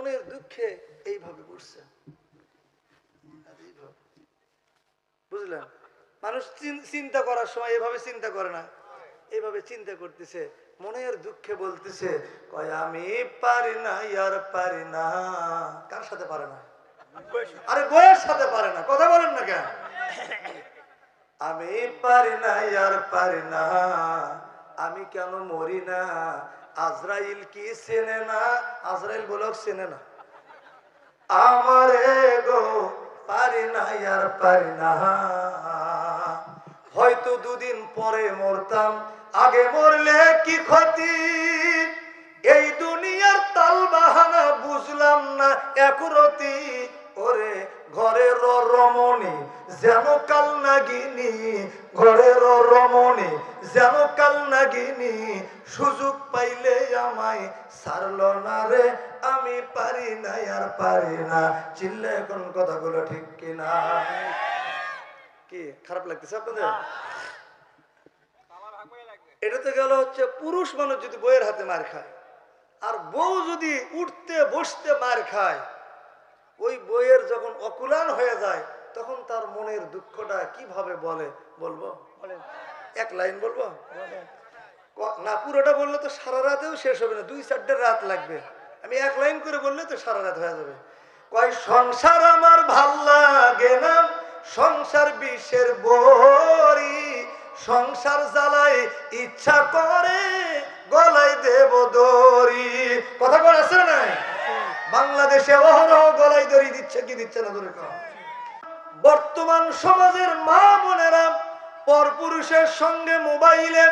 মনের দুঃখে এইভাবে পড়ছে, বুঝলেন? মানুষ চিন্তা করার সময় এভাবে চিন্তা করে না, এইভাবে চিন্তা করতেছে, মনের দুঃখে বলতেছে, কয় আমি পারি না, আর পারি না। কার সাথে পারে না? আরে বইয়ের সাথে পারে না। কথা বলেন না কেন? আমি পারি না, আর পারি না, আমি কেন মরি না? আজরাইল কি চেনে না? আজরাইল বলক চেনে না আমারে গো, পারি না, আর পারি না। হয়তো দুদিন পরে মরতাম, আগে মরলে কি ক্ষতি? এই দুনিয়ার তাল বাহানা বুঝলাম না একরতি। ওরে ঘরের রমণী যেন কাল নাগিনী, ঘরের রমণী যেন কাল নাগিনী, সুযোগ পাইলে আমায় ছাড়ল না রে, আমি পারি না, আর পারি না। চিল্লে এখন কথাগুলো ঠিক কিনা? কি খারাপ লাগতেছে আপনাদের? এটা তো গেল হচ্ছে পুরুষ মানুষ যদি বইয়ের হাতে মার খায়, আর বউ যদি উঠতে বসতে মার খায়, ওই বইয়ের যখন অকুলান হয়ে যায়, তখন তার মনের দুঃখটা কিভাবে বলবো? এক লাইন বলবো না, পুরোটা বললে তো সারা রাতেও শেষ হবে না, 2-4 রাত লাগবে। আমি এক লাইন করে বললে তো সারা রাত হয়ে যাবে। কয় সংসার আমার ভাল লাগে না, সংসার বিষের বড়ি, সংসার জ্বালায় ইচ্ছা করে গলায় দেব দড়ি। কথা বল আছে না? বাংলাদেশে অহরহ গলায় দড়ি দিচ্ছে, কি দিচ্ছে না? ধরে বর্তমান সমাজের মা বোনেরা পরপুরুষের সঙ্গে মোবাইলে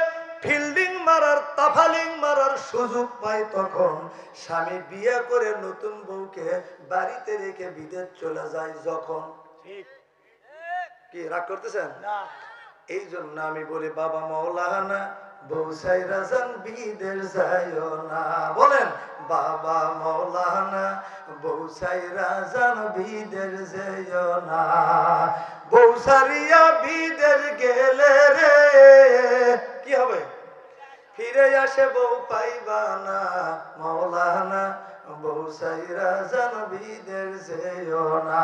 ফিল্ডিং মারার, তাফালিং মারার সুযোগ পায়, তখন স্বামী বিয়ে করে নতুন বউকে বাড়িতে রেখে বিদেশ চলে যায় যখন। কি রাগ করতেছেন? এই জন্য আমি বলি, বাবা মাওলানা বউ সাইরা যান বিদেশ যাইও না। বলেন, বাবা মাওলানা বউ সাইরা যান বিদেশ যাইও না। বউ সারিয়া বিদেশ গেলে রে কি হবে? ফিরে আসে বউ পাইবা না। মাওলানা বউ সাইরা যান বিদেশ যাইও না।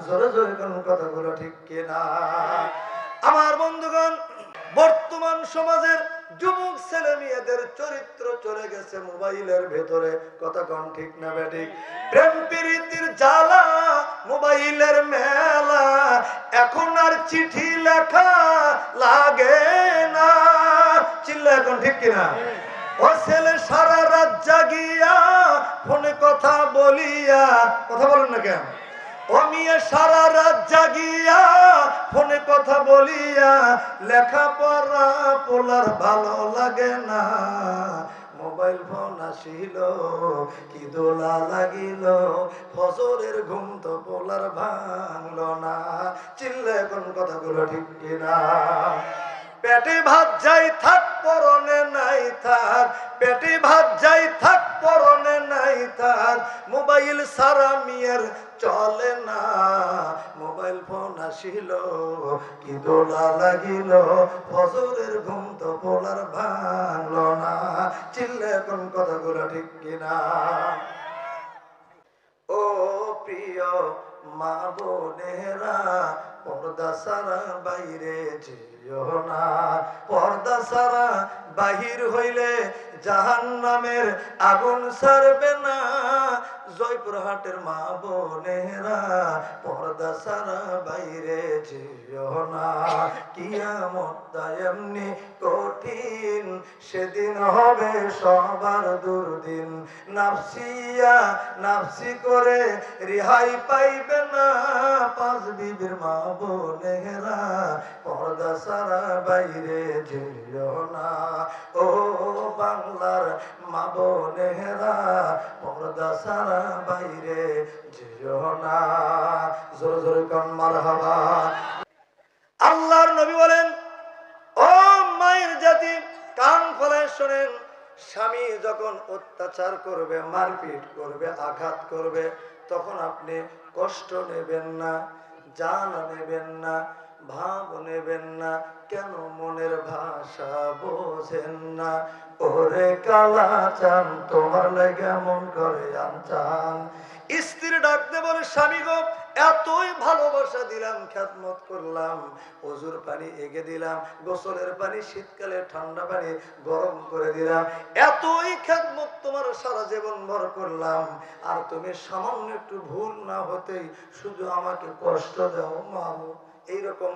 জোরে জোরে কোন কথাগুলো ঠিক কিনা? আমার বন্ধুগণ, বর্তমান সমাজের যুবক ছেলে মেয়েদের চরিত্র চলে গেছে মোবাইলের ভেতরে। কথা কোন ঠিক না বেঠিক? প্রেম প্রীতির জ্বালা, মোবাইলের মেলা, এখন আর চিঠি লেখা লাগে না। চিল্লা এখন ঠিক কিনা? ও ছেলে সারা রাত জাগিয়া ফোনে কথা বলিয়া, কথা বলেন না কেন? ও মেয়ে সারা রাত জাগিয়া ফোনে কথা বলিয়া, লেখাপড়া পোলার ভালো লাগে না। মোবাইল ফোন আসিল কি দোলা লাগিল, ফজরের ঘুম তো পোলার ভাঙল না। চিল্লে কোন কথাগুলো ঠিক কিনা? পেটে ভাত যাই থাক পরনে নাই থাক, পেটে ভাত যাই থাক পরনে নাই থাক, মোবাইল সারা মিয়ার চলে না। মোবাইল ফোন আসিল কি দোলা লাগিল, ফজরের ঘুম তো পোলার ভাঙল না। চিল্লে কোন কথাগুলো ঠিক কিনা? ও প্রিয় মা বোনেরা, পর্দা সারা বাইরে যেও না। পর্দা সারা বাহির হইলে জাহান্নামের আগুন ছাড়বে না। জয়পুরহাটের মা বোনেরা, পর্দা সারা বাইরে যেও না। কিয়ামতটা এমনি কঠিন, সেদিন হবে সবার দুর্দিন। নাফসিয়া নাফসি করে রেহাই পাইবে না। পাঁচ বিবির মা বোনেরা, পর্দা সারা বাইরে যেও না। ও বাংলার মা বোনেরা, পর্দা সারা বাইরে যেও না। জোরে জোরে কোন মারহাবা। আল্লাহর নবী বলেন, ও মায়ের জাতি, কান ফলায় শোনেন। স্বামী যখন অত্যাচার করবে, মারপিট করবে, আঘাত করবে, তখন আপনি কষ্ট নেবেন না, জান নেবেন না, ভাব নেবেন না, কেন মনের ভাষা বোঝেন না? ওরে কালা চান, তোমার লাগে মন করে আনচান। স্ত্রী ডাকতে বলে, স্বামী গো, এতই ভালোবাসা দিলাম, খেদমত করলাম, ওজুর পানি এগে দিলাম, গোসলের পানি শীতকালে, ঠান্ডা পানি গরম করে দিলাম, এতই খেদমত তোমার সারা জীবন ভর করলাম, আর তুমি সামান্য একটু ভুল না হতেই শুধু আমাকে কষ্ট দাও মামু। এইরকম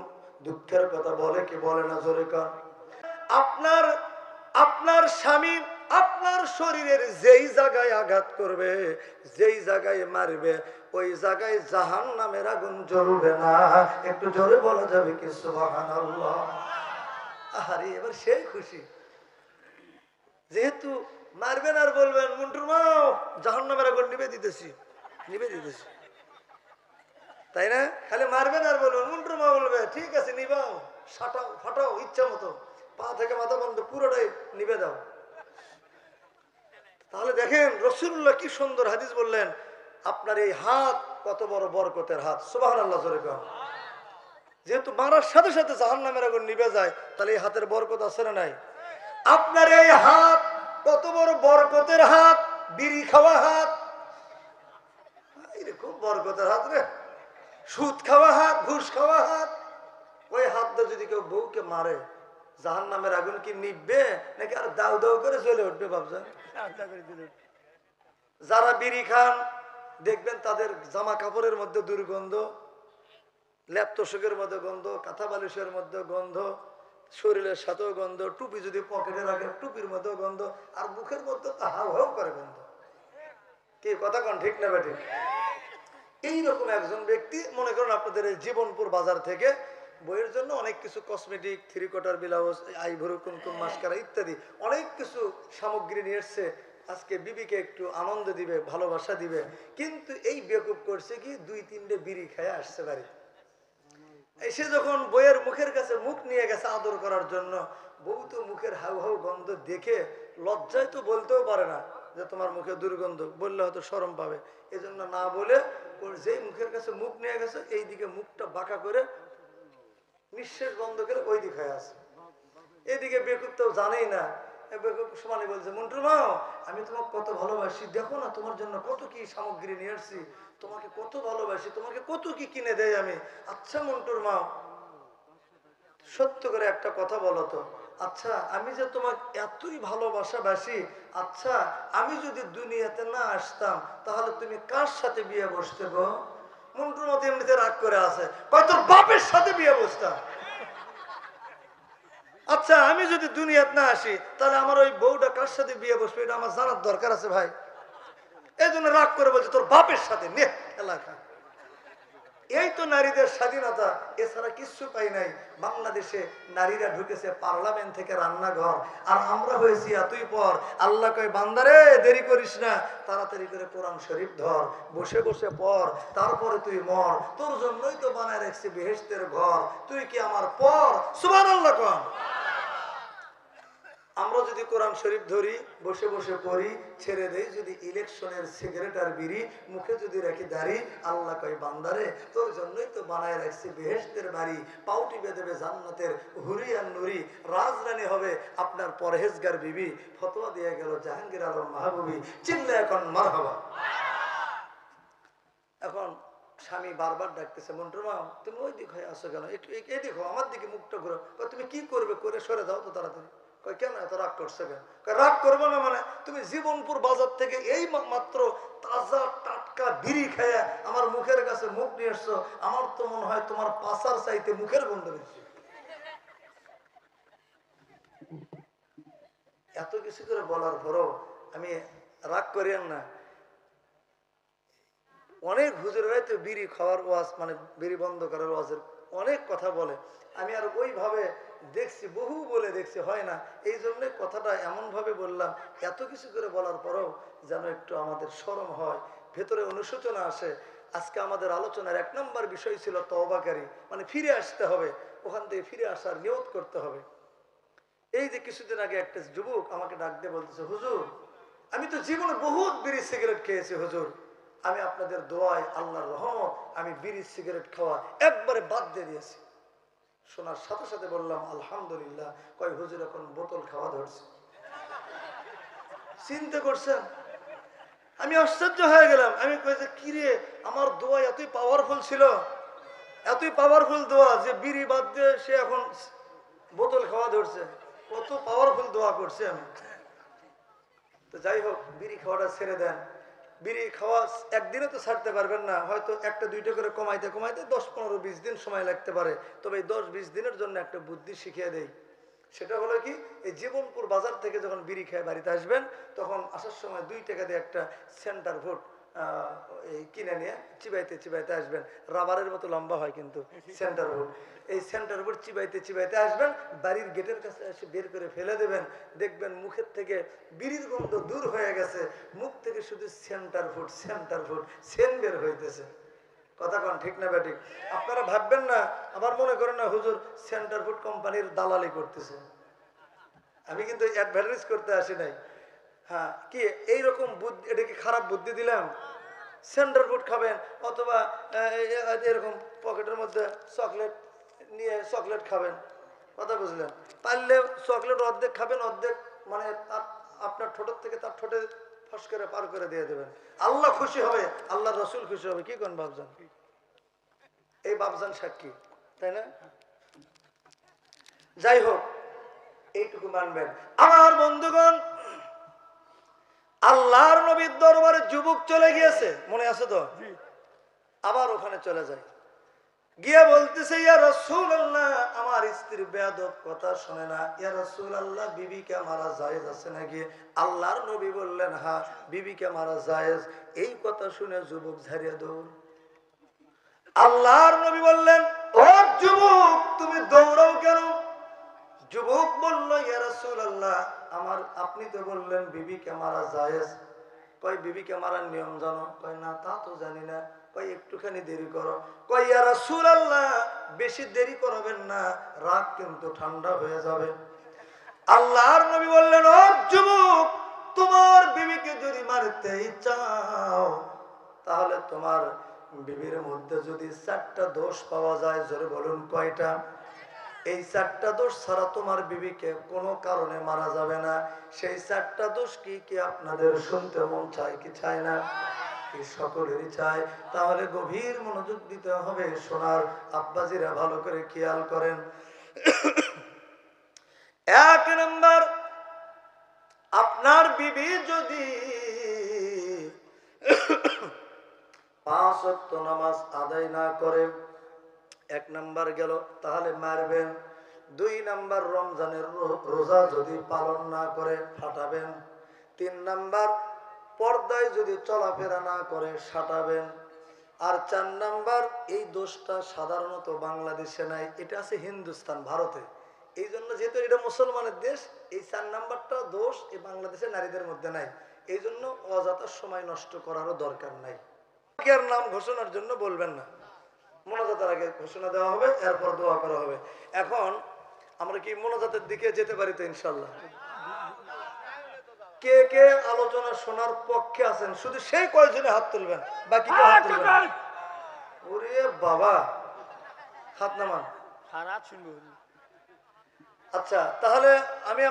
দুঃখের কথা বলে কি বলে না? জোরে কান। আপনার আপনার স্বামী আপনার শরীরের যেই জায়গায় আঘাত করবে, যেই জায়গায় মারবে, ওই জায়গায় জাহান্নামের আগুন জ্বলবে না। একটু জোরে বলা যাবে কি সুবহানাল্লাহ? আরে এবার সেই খুশি, যেহেতু মারবেন আর বলবেন, মুন্টুর মাও জাহান্নামের আগুন নিবে দিতেছি, নিবে দিতেছি, তাই না? খালি মারবেন আর বলবেন, মুন্টুর মা বলবে ঠিক আছে নিবাও, সাটাও ফাটাও ইচ্ছা মতো, পা থেকে মাথা বন্ধ পুরোটাই নিবে দাও। তাহলে দেখেন রাসূলুল্লাহ কি সুন্দর হাদিস বললেন, আপনার এই হাত কত বড় বরকতের হাত। সুবহানাল্লাহ জোরে বলেন। যেহেতু মারার সাথে সাথে জাহান্নামের আগুন নিভে যায়, তাহলে এই হাতের বরকত আছে না নাই? আপনার এই হাত কত বড় বরকতের হাত, বিড়ি খাওয়া হাত, খুব বরকতের হাত রে। সুদ খাওয়া হাত, ঘুষ খাওয়া হাত, ওই হাত দিয়ে যদি কেউ বউকে মারে, জাহান্নামের আগুন কি নিববে নাকি আর দাউ দাউ করে জ্বলে উঠবে ভাবছেন? যারা বিড়ি খান দেখবেন তাদের জামা কাপড়ের মধ্যে দুর্গন্ধ, ল্যাপ তোষকের মধ্যে গন্ধ, কাঁথা বালিশের মধ্যে গন্ধ, শরীরের সাথেও গন্ধ, টুপি যদি পকেটে রাখে টুপির মধ্যেও গন্ধ, আর মুখের মধ্যে তো হাউ হাউ করে গন্ধ। কি কথা কন ঠিক না বেঠিক? এইরকম একজন ব্যক্তি, মনে করেন আপনাদের এই জীবনপুর বাজার থেকে বইয়ের জন্য অনেক কিছু cosmetic, three quarter blouse, ivory, kumkum, mascara ইত্যাদি অনেক কিছু সামগ্রী নিয়ে এসছে, আজকে বিবিকে একটু আনন্দ দিবে, ভালোবাসা দিবে, কিন্তু এই বেকুব করছে কি, 2-3টে বিড়ি খেয়ে আসছে বাড়ি। এসে যখন বইয়ের মুখের কাছে মুখ নিয়ে গেছে আদর করার জন্য, বউ তো মুখের হাউ হাউ গন্ধ দেখে লজ্জায় তো বলতেও পারে না যে তোমার মুখে দুর্গন্ধ, বললে হয়তো শরম পাবে, এজন্য না বলে ওর যেই মুখের কাছে মুখ নিয়ে গেছে এইদিকে মুখটা বাঁকা করে নিঃশ্বাস বন্ধ করে ওই দিকে হয়ে আছে। এদিকে বেকুব তো জানেই না, বেকুব সমানে বলছে, মন্টুর মা আমি তোমাকে কত ভালোবাসি, দেখো না তোমার জন্য কত কি সামগ্রী নিয়ে আসছি, তোমাকে কত ভালোবাসি, তোমাকে কত কি কিনে দেয় আমি। আচ্ছা মন্টুর মা, সত্য করে একটা কথা বলো তো, আচ্ছা আমি যে তোমাকে এতই ভালোবাসাবাসি, আচ্ছা আমি যদি দুনিয়াতে না আসতাম তাহলে তুমি কার সাথে বিয়ে বসতে গো? মন্টুর মতো এমনিতে রাগ করে আছে, তোর বাপের সাথে বিয়ে বসতাম। আচ্ছা আমি যদি দুনিয়াতে না আসি তাহলে আমার ওই বউটা কার সাথে বিয়ে বসবে, এটা আমার জানার দরকার আছে ভাই। এই জন্য রাগ করে বলছে তোর বাপের সাথে নে এলাকা। এই তো নারীদের স্বাধীনতা, এছাড়া কিচ্ছু পাই নাই। বাংলাদেশে নারীরা ঢুকেছে পার্লামেন্ট থেকে রান্নাঘর, আর আমরা হয়েছি এতই পর। আল্লাহ কয় বান্দারে দেরি করিস না, তাড়াতাড়ি করে কোরআন শরীফ ধর, বসে বসে পড়, তারপরে তুই মর, তোর জন্যই তো বানায় রাখছি বেহেশতের ঘর, তুই কি আমার পর? সুবহানাল্লাহ কোন। আমরা যদি কোরআন শরীফ ধরি, বসে বসে পড়ি, ছেড়ে দেই যদি ইলেকশনের সিগারেট আর বিড়ি, মুখে যদি রাখি দাড়ি, আল্লাহ কয় বান্দারে তোর জন্যই তো বানায় রাখছি বেহেশতের বাড়ি, পাউটি বেঁধেবে জান্নাতের হুরি আর নুরি, রাজরানী হবে আপনার পরহেজগার বিবি। ফতোয়া দিয়ে গেল জাহাঙ্গীর আলম মাহবুবী, চিল্লা এখন মারহাবা। এখন স্বামী বারবার ডাকতেছে, মন্টুর মা তুমি ওই দিক হয়ে আসো কেন, একটু এই দেখো আমার দিকে মুখটা ঘুরো। তুমি কি করবে, করে সরে যাও তো তাড়াতাড়ি। কেন এত রাগ করছে কেন? রাগ করবো না মানে, তুমি জীবনপুর বাজার থেকে এই মাত্র তাজা টাটকা বিড়ি খেয়ে আমার মুখের কাছে মুখ নিয়ে এসছো, আমার তো মনে হয় তোমার পাশার চাইতে মুখের গন্ধ বেশি। এত কিছু করে বলার পরও আমি রাগ করিয়েন না, অনেক হুজুরেরাই তো বিড়ি খাওয়ার ওয়াজ, মানে বিড়ি বন্ধ করার ওয়াজের অনেক কথা বলে। আমি আর ওইভাবে দেখছি, বহু বলে দেখছি, হয় না। এই জন্য কথাটা এমনভাবে বললাম, এত কিছু করে বলার পরেও যেন একটু আমাদের শরম হয়, ভেতরে অনুশোচনা আসে। আজকে আমাদের আলোচনার 1 নম্বর বিষয় ছিল তওবাকারী, মানে ফিরে আসতে হবে, ওখান থেকে ফিরে আসার নিয়ত করতে হবে। এই যে কিছুদিন আগে একটা যুবক আমাকে ডাক দিয়ে বলতেছে, হুজুর আমি তো জীবনে বহুত বিড়ি সিগারেট খেয়েছি হুজুর, আমি আপনাদের দোয়ায় আল্লাহর রহমত আমি বিড়ি সিগারেট খাওয়া একবারে বাদ দিয়ে দিয়েছি। শোনার সাথে সাথে বললাম আলহামদুলিল্লাহ। কয় হুজুর এখন বোতল খাওয়া ধরছে। চিন্তা করছেন? আমি আশ্চর্য হয়ে গেলাম। আমি কই যে কি রে, আমার দোয়া এতই পাওয়ারফুল ছিল, এতই পাওয়ারফুল দোয়া যে বিড়ি বাদ দিয়ে সে এখন বোতল খাওয়া ধরছে। কত পাওয়ারফুল দোয়া করছে আমি। তো যাই হোক, বিড়ি খাওয়াটা ছেড়ে দেন। বিড়ি খাওয়া একদিনে তো ছাড়তে পারবেন না, হয়তো একটা দুইটা করে কমাইতে কমাইতে 10-15-20 দিন সময় লাগতে পারে। তবে এই 10-20 দিনের জন্য একটা বুদ্ধি শিখিয়ে দেই। সেটা হলো কি, এই জীবনপুর বাজার থেকে যখন বিড়ি খেয়ে বাড়িতে আসবেন, তখন আসার সময় 2 টাকা দিয়ে একটা সেন্টার ভোট এই কিনে নিয়ে চিবাইতে চিবাইতে আসবেন। রাবারের মতো লম্বা হয় কিন্তু সেন্টার ভোট। এই সেন্টার ভোট চিবাইতে চিবাইতে আসবেন, বাড়ির গেটের কাছে এসে বের করে ফেলে দেবেন। দেখবেন মুখের থেকে বিড়ির গন্ধ দূর হয়ে গেছে, মুখ থেকে শুধু সেন্টার ভোট সেন বের হইতেছে। কথা কন ঠিক না ব্যাঠিক? আপনারা ভাববেন না, আবার মনে করেন না হুজুর সেন্টার ফুড কোম্পানির দালালি করতেছে। আমি কিন্তু অ্যাডভার্টাইজ করতে আসি নাই। হ্যাঁ, কি এইরকম বুদ্ধি, এটা কি খারাপ বুদ্ধি দিলাম? সেন্টার ফুড খাবেন, অথবা এরকম পকেটের মধ্যে চকলেট নিয়ে চকলেট খাবেন। কথা বুঝলেন? পারলে চকলেট অর্ধেক খাবেন, অর্ধেক মানে আপনার ঠোঁটের থেকে তার ঠোঁটে ফস করে পার করে দিয়ে দেবেন। আল্লাহ খুশি হবে, আল্লাহ রসুল খুশি হবে। কি কোন ভাবজান? এই বাবজান সাক্ষী, তাই না? যাই হোক, এইটুকু মানবেন। আমার বন্ধুগণ, আল্লাহর নবীর দরবারে যুবক চলে গিয়েছে, মনে আছে তো? আবার ওখানে চলে যায়, গিয়ে বলতেছে ইয়া রাসূলুল্লাহ, আমার স্ত্রী বেয়াদব, কথা শোনে না। ইয়া রাসূলুল্লাহ, বিবিকে মারা জায়েজ আছে নাকি? আল্লাহর নবী বললেন হ্যাঁ, বিবিকে মারা জায়েজ। এই কথা শুনে যুবক ঝাড়িয়ে দৌড়। আল্লাহর নবী বললেন, ও যুবক, তুমি দৌড়াও কেন? যুবক বলল, ইয়া রাসূলুল্লাহ, আপনি তো বললেন বিবিকে মারা জায়েজ। কয় বিবিকে মারার নিয়ম জানো? কয় না, তা তো জানি না। কয় একটুখানি দেরি করো। কয় ইয়া রাসূলুল্লাহ, বেশি দেরি করবেন না, রাত কিন্তু ঠান্ডা হয়ে যাবে। আল্লাহর নবী বললেন, ও যুবক, তোমার বিবিকে যদি মারতে চাও, তাহলে তোমার বিবির মধ্যে যদি 4টা দোষ পাওয়া যায়, জোরে বলুন কয়টা? এই 4টা দোষ ছাড়া তোমার বিবিকে কোনো কারণে মারা যাবে না। সেই 4টা দোষ কি কি আপনাদের শুনতে মন চায় কি চায় না? কি সকলেরই চায়? তাহলে গভীর মনোযোগ দিতে হবে। সোনার আব্বাজিরা ভালো করে খেয়াল করেন। 1 নাম্বার, আপনার বিবি যদি 5 ওয়াক্ত নামাজ আদায় না করে, 1 নাম্বার গেল, তাহলে মারবেন। 2 নাম্বার, রমজানের রোজা যদি পালন না করে ফাটাবেন। 3 নাম্বার, পর্দায় যদি চলাফেরা না করে সাটাবেন। আর 4 নাম্বার, এই দোষটা সাধারণত বাংলাদেশে নাই, এটা আছে হিন্দুস্তান, ভারতে। এই জন্য যেহেতু এটা মুসলমানের দেশ, এই 4 নাম্বারটা দোষ এই বাংলাদেশের নারীদের মধ্যে নাই। এই জন্য অযথা সময় নষ্ট করারও দরকার নাই। এর নাম ঘোষণার জন্য বলবেন না, মোনাজাতের আগে ঘোষণা দেওয়া হবে, এরপর দোয়া করা হবে। এখন আমরা কি মোনাজাতের দিকে যেতে পারি তো ইনশাল্লাহ? কে কে আলোচনা শোনার পক্ষে আছেন শুধু সেই কয়জনে হাত তুলবেন, বাকি কে হাত তুলবেন? ওরে বাবা, হাত নামান। আচ্ছা, তাহলে আমি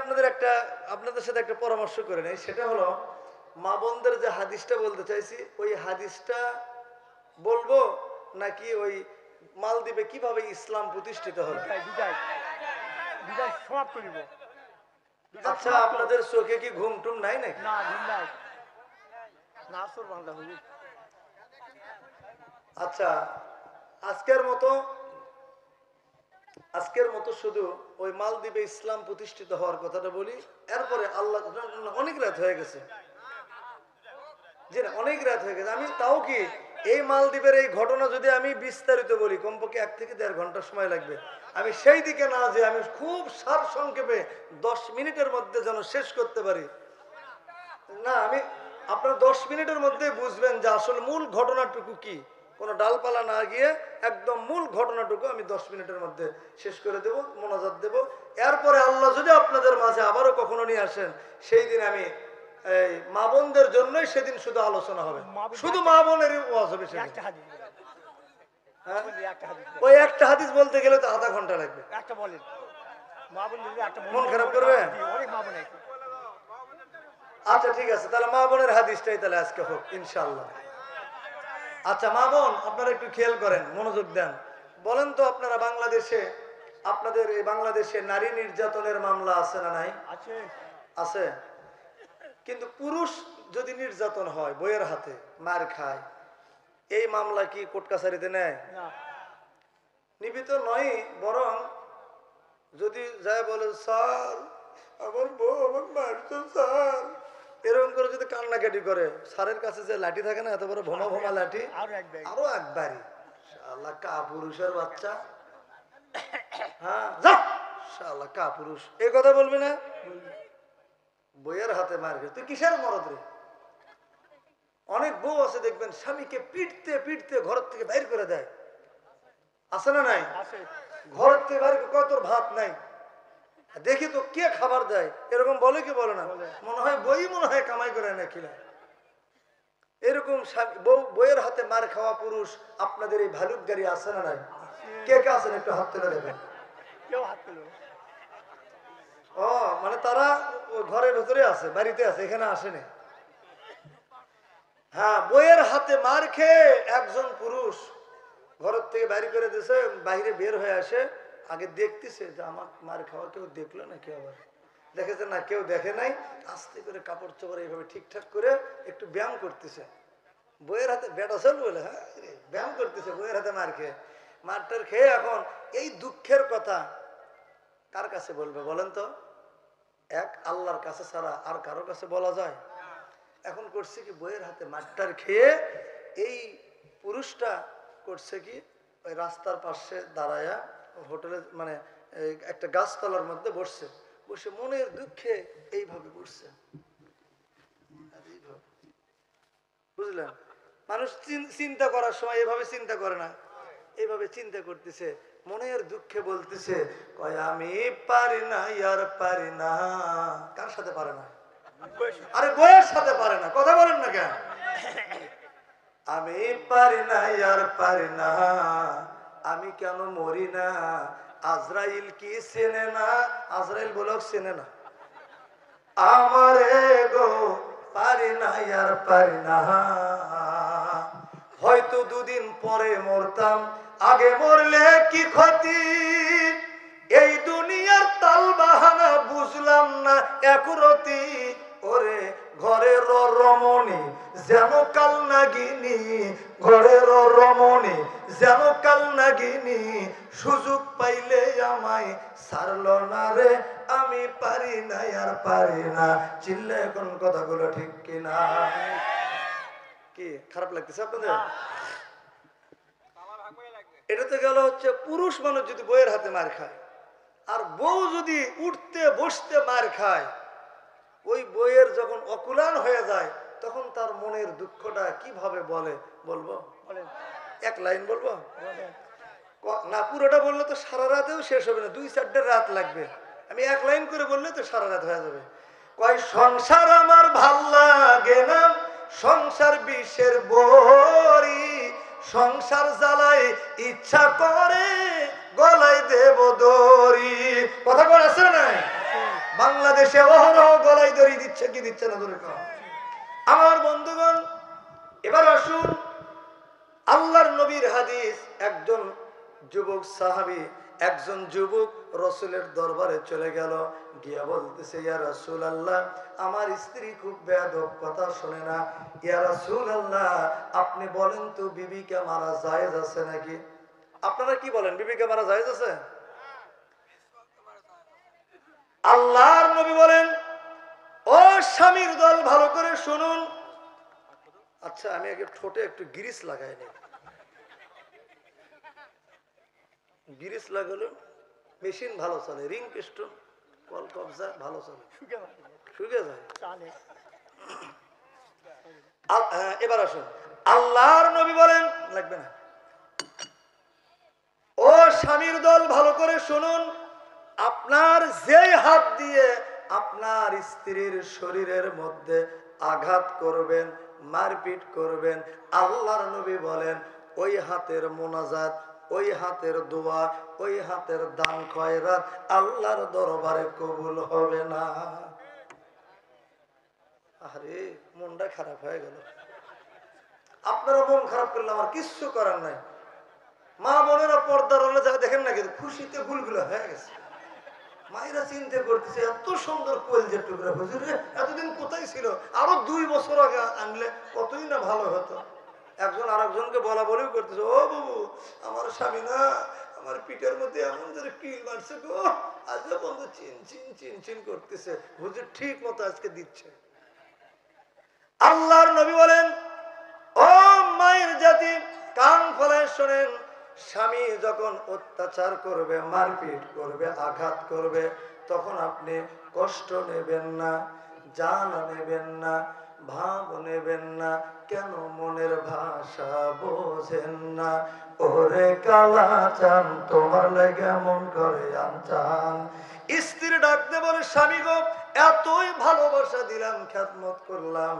আপনাদের সাথে একটা পরামর্শ করে নেই। সেটা হলো, মা বোনদের যে হাদিসটা বলতে চাইছি, ওই হাদিসটা বলবো নাকি ওই মালদ্বীপে কিভাবে ইসলাম প্রতিষ্ঠিত হলো? আচ্ছা, আপনাদের চোখে কি ঘুম টুম নাই নাকি? আচ্ছা, আজকের মতো শুধু ওই মালদ্বীপে ইসলাম প্রতিষ্ঠিত হওয়ার কথাটা বলি। এরপরে আল্লাহ, অনেক রাত হয়ে গেছে, জি না, অনেক রাত হয়ে গেছে। আমি তাও কি, এই মালদ্বীপের এই ঘটনা যদি আমি বিস্তারিত বলি, কমপক্ষে 1 থেকে 1.5 ঘন্টা সময় লাগবে। আমি সেই দিকে না যে আমি খুব সার সংক্ষেপে 10 মিনিটের মধ্যে যেন শেষ করতে পারি। না, আপনারা 10 মিনিটের মধ্যে বুঝবেন যে আসলে মূল ঘটনাটুকু কি। কোনো ডালপালা না গিয়ে একদম মূল ঘটনাটুকু আমি 10 মিনিটের মধ্যে শেষ করে দেব, মোনাজাত দেব। এরপরে আল্লাহ যদি আপনাদের মাঝে আবারও কখনো নিয়ে আসেন, সেই দিন আমি এই মা বোনদের জন্যই সেদিন শুধু আলোচনা হবে, শুধু মা বোনের ওয়াজ হবে সেদিন। হ্যাঁ? ওই একটা হাদিস বলতে গেলে তো আধা ঘন্টা লাগবে। মন খারাপ করবে? আচ্ছা ঠিক আছে, তাহলে মা বোনের হাদিসটাই তাহলে আজকে হোক ইনশাল্লাহ। আচ্ছা মা বোন, আপনারা একটু খেয়াল করেন, মনোযোগ দেন। বলেন তো আপনারা বাংলাদেশে, আপনাদের এই বাংলাদেশে নারী নির্যাতনের মামলা আছে না নাই? আছে। কিন্তু পুরুষ যদি নির্যাতন হয়, বইয়ের হাতে মার খায়, এই মামলা কি কোর্ট কাছারিতে নেয়? নিবিত নয়, বরং যদি যায় বলে স্যার আমার বউ আমাকে মারতো স্যার, এরকম করে যদি কান্নাকাটি করে, স্যারের কাছে যে লাঠি থাকে না, এত বড় ভোমা ভোমা লাঠি, আরো একবারই শালা কাপুরুষের বাচ্চা, হ্যাঁ যা শালা কাপুরুষ, এই কথা বলবি না? বইয়ের হাতে মার খেয়ে তুই কিসের মরদ রে? অনেক বউ আছে দেখবেন স্বামীকে পিটতে পিটতে ঘর থেকে বাইর করে দেয়, আছে না নাই? ঘর থেকে বাইর করে, তোর ভাত নাই, দেখি তো কে খাবার দেয়, এরকম বলে কি বলে না? মনে হয় বই মনে হয় কামাই করে না কিনা। এরকম বইয়ের হাতে মার খাওয়া পুরুষ আপনাদের এই ভালুকগাড়ি আছে না নাই? কে কে আছেন একটু হাত তুলে দেবেন। ও মানে তারা ঘরের ভেতরে আছে, বাড়িতে আছে, এখানে আসেনি। হ্যাঁ, বইয়ের হাতে মার খেয়ে একজন পুরুষ ঘরের থেকে বাইরে করে দিয়েছে, বাইরে বের হয়ে আসে, আগে দেখতেছে যে আমার মার খাওয়া কেউ দেখলো না, কেউ আবার দেখেছে না, কেউ দেখে নাই, আস্তে করে কাপড় চোপড় এইভাবে ঠিকঠাক করে একটু ব্যায়াম করতেছে। বইয়ের হাতে বেটা চল বলে, হ্যাঁ ব্যায়াম করতেছে বইয়ের হাতে মার খেয়ে। মারটার খেয়ে এখন এই দুঃখের কথা কার কাছে বলবে বলেন তো? এক আল্লাহর কাছে ছাড়া আর কারো কাছে বলা যায়? এখন করছে কি, বইয়ের হাতে মারটার খেয়ে এই পুরুষটা করছে কি, ওই রাস্তার পাশে দাঁড়ায়া হোটেলে মানে একটা গাছতলার মধ্যে বসছে, বসে মনের দুঃখে এইভাবে বসছে, বুঝলেন? মানুষ চিন্তা করার সময় এভাবে চিন্তা করে না, এইভাবে চিন্তা করতেছে, মনের দুঃখে বলতেছে, কয় আমি পারি না আর পারি না। কার সাথে পারে না? আরে বইয়ের সাথে পারে না, কথা বলেন না কেন? আমি পারি না আর পারি না, আমি কেন মরি না? আজরাইল কি চেনে না? আজরাইল বলক চেনে না আমারে গো, পারি না আর পারি না। হয়তো দুদিন পরে মরতাম, আগে মরলে কি ক্ষতি? এই দুনিয়ার তাল বাহানা বুঝলাম না একরতি। ওরে ঘরের রমণী যেন কাল নাগিনী, ঘরের রমণী যেন কাল নাগিনী, সুযোগ পাইলে আমায় ছাড়লো না রে, আমি পারি না আর পারি না। চিল্লে এখন কথাগুলো ঠিক কিনা? কি খারাপ লাগতেছে আপনাদের? এটা তো গেল হচ্ছে পুরুষ মানুষ যদি বইয়ের হাতে মার খায়, আর বউ যদি উঠতে বসতে মার খায়, ওই বইয়ের যখন অকুলান হয়ে যায়, তখন তার মনের দুঃখটা কিভাবে বলবো? এক লাইন বলবো না, পুরোটা বললে তো সারা রাতেও শেষ হবে না, 2-4 রাত লাগবে। আমি এক লাইন করে বললে তো সারা রাত হয়ে যাবে। কয় সংসার আমার ভাল লাগে না, সংসার বিষের বড়ি, সংসার জ্বালাই ইচ্ছা করে গলায় দেব দড়ি। কথা বল আছে না? বাংলাদেশে অহরহ গলায় দড়ি দিচ্ছে, কি দিচ্ছে না? দূরে কম। আমার বন্ধুগণ, এবার আসুন আল্লাহর নবীর হাদিস। একজন যুবক সাহাবী, একজন যুবক রসুলের দরবারে চলে গেল, গিয়া বলতেছে, ইয়া রাসূলুল্লাহ, আমার স্ত্রী খুব বেয়াদব, কথা শোনে না। ইয়া রাসূলুল্লাহ, আপনি বলেন তো বিবিকে মারা জায়েজ আছে নাকি? আপনারা কি বলেন, বিবিকে মারা জায়েজ আছে? আল্লাহর নবী বলেন, ও স্বামীর দল ভালো করে শুনুন। আচ্ছা আমি আগে ঠোঁটে একটু গিরিস লাগাই নি, গিরিস লাগালো মেশিন ভালো চলে, রিং পিস্টন কল কবজা ভালো চলে, শুকে যায়। এবার আসুন, আল্লাহর নবী বলেন, লাগবে না। ও স্বামীর দল ভালো করে শুনুন, আপনার যেই হাত দিয়ে আপনার স্ত্রীর শরীরের মধ্যে আঘাত করবেন, মারপিট করবেন, আল্লাহর নবী বলেন ওই হাতের মোনাজাত, ওই হাতের দোয়া, ওই হাতের দান খয়রাত আল্লাহর দরবারে কবুল হবে না। আরে মনটা খারাপ হয়ে গেল। আপনারা মন খারাপ করলে আমার কিচ্ছু করার নাই। মা বোনেরা পর্দার হলে যা দেখেন না, কিন্তু খুশিতে গুলগুলো হয়ে গেছে। মায়েরা চিন্তা করতেছে এত সুন্দর কোয়েলজের টুকরা হুজুর এতদিন কোথায় ছিল, আরো 2 বছর আগে আনলে কতই না ভালো হতো। একজন আরেকজনকে বলা বলেও করতেছে, ও বাবু আমার স্বামী না আমার পিঠের মধ্যে এমন ধরে কিল মারছে গো, আজকে বন্ধু চিন চিন চিন চিন করতেছে। হুজুর ঠিক মতো আজকে দিচ্ছে। আল্লাহর নবী বলেন, ও মায়ের জাতি কান ফলায় শোনেন, স্বামী যখন অত্যাচার করবে, মারপিট করবে, আঘাত করবে, তখন আপনি কষ্ট নেবেন না, জান নেবেন না, ভাব নেবেন না। কেন? মনের ভাষা বোঝেন না। ওরে কালা চান তোমার লেগে মন করে আনচান। স্ত্রী ডাকতে বলে, স্বামী গো এতই ভালোবাসা দিলাম, খেদমত করলাম,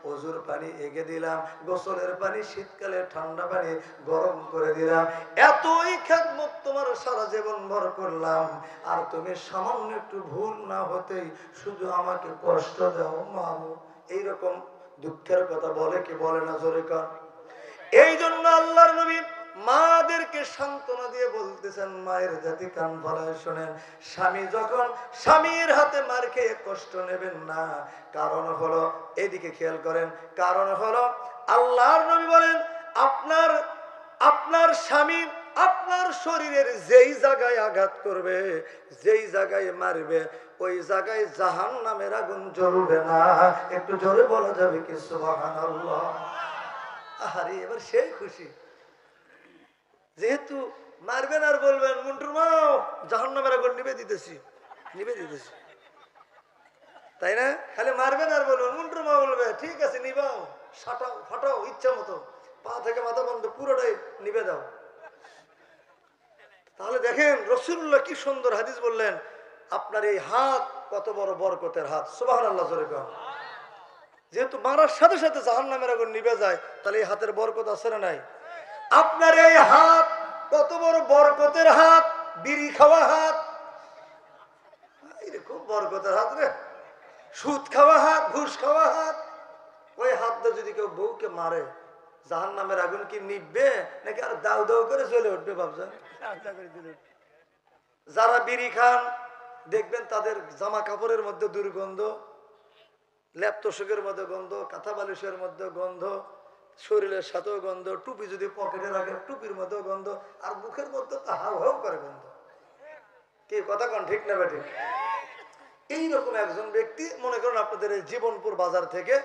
ওজুর পানি এগে দিলাম, গোসলের পানি শীতকালে, ঠান্ডা পানি গরম করে দিলাম, এতই খেদমত তোমার সারা জীবন ভর করলাম, আর তুমি সামান্য একটু ভুল না হতেই শুধু আমাকে কষ্ট দাও মারো। এইরকম দুঃখের কথা বলে কি বলে না? জোরে কর। এই জন্য আল্লাহর নবী মাদেরকে সান্ত্বনা দিয়ে বলতেছেন, মায়ের জাতি কান ফলায় শোনেন, স্বামী যখন স্বামীর হাতে মার খেয়ে কষ্ট নেবেন না। কারণ হলো, এদিকে খেয়াল করেন, কারণ হলো আল্লাহর নবী বলেন, আপনার আপনার স্বামী আপনার শরীরের যেই জায়গায় আঘাত করবে, যেই জায়গায় মারবে, ওই জায়গায় জাহান্নামের আগুন জ্বলবে না। একটু জোরে বলা যাবে কি সুবহানাল্লাহ? আরে এবার সেই খুশি, যেহেতু মারবেন আর বলবেন, মুন্টুর মা জাহান্নামের আগুন নিবে দিতেছি, নিবে দিতেছি, তাই না? খালি মারবেন আর বলবেন, মুন্টুর মা বলবে ঠিক আছে নিবাও, সাটাও ফাটাও ইচ্ছা মতো, পা থেকে মাথা বন্ধ পুরোটাই নিবে দাও। তাহলে দেখেন রাসূলুল্লাহ কি সুন্দর হাদিস বললেন, আপনার এই হাত কত বড় বরকতের হাত। সুবহানাল্লাহ জোরে কর। যেহেতু মারার সাথে সাথে জাহান্নামের আগুন নিভে যায়, তাহলে এই হাতের বরকত আছে না নাই? আপনার এই হাত কত বড় বরকতের হাত, বিড়ি খাওয়া হাত, খুব বরকতের হাত রে। সুদ খাওয়া হাত, ঘুষ খাওয়া হাত, ওই হাত দিয়ে যদি কেউ বউকে মারে, জাহান্নামের আগুন কি নিভবে নাকি আর দাউ দাউ করে জ্বলে উঠবে? ভাবছেন? যারা বিড়ি খান দেখবেন তাদের জামা কাপড়ের মধ্যে দুর্গন্ধ, ল্যাপ তোষকের মধ্যে গন্ধ, কাঁথা বালিশের মধ্যে গন্ধ, শরীরের সাথেও গন্ধ, টুপি যদি পকেটে রাখে টুপির মধ্যেও গন্ধ, আর মুখের মধ্যে তো হাউ হাউ করে গন্ধ। কি কথা কন ঠিক না বেঠিক? এইরকম একজন ব্যক্তি, মনে করেন আপনাদের এই জীবনপুর বাজার থেকে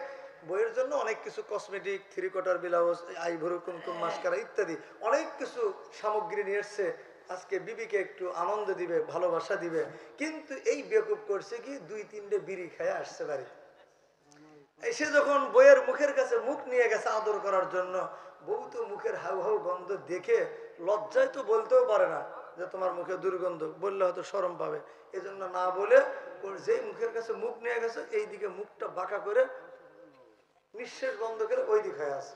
বইয়ের জন্য অনেক কিছু cosmetic, 3 quarter blouse, ivory, kumkum, mascara ইত্যাদি অনেক কিছু সামগ্রী নিয়ে এসছে, আজকে বিবিকে একটু আনন্দ দিবে, ভালোবাসা দিবে, কিন্তু এই বেকুব করছে কি 2-3টে বিড়ি খেয়ে আসছে বাড়ি। এসে যখন বইয়ের মুখের কাছে মুখ নিয়ে গেছে আদর করার জন্য, বউ তো মুখের হাউ হাউ গন্ধ দেখে লজ্জায় তো বলতেও পারে না যে তোমার মুখে দুর্গন্ধ, বললে হয়তো শরম পাবে, এজন্য না বলে ওর যেই মুখের কাছে মুখ নিয়ে গেছে এই দিকে মুখটা বাঁকা করে নিঃশ্বাস বন্ধ করে ওই দিকে হয়ে আছে।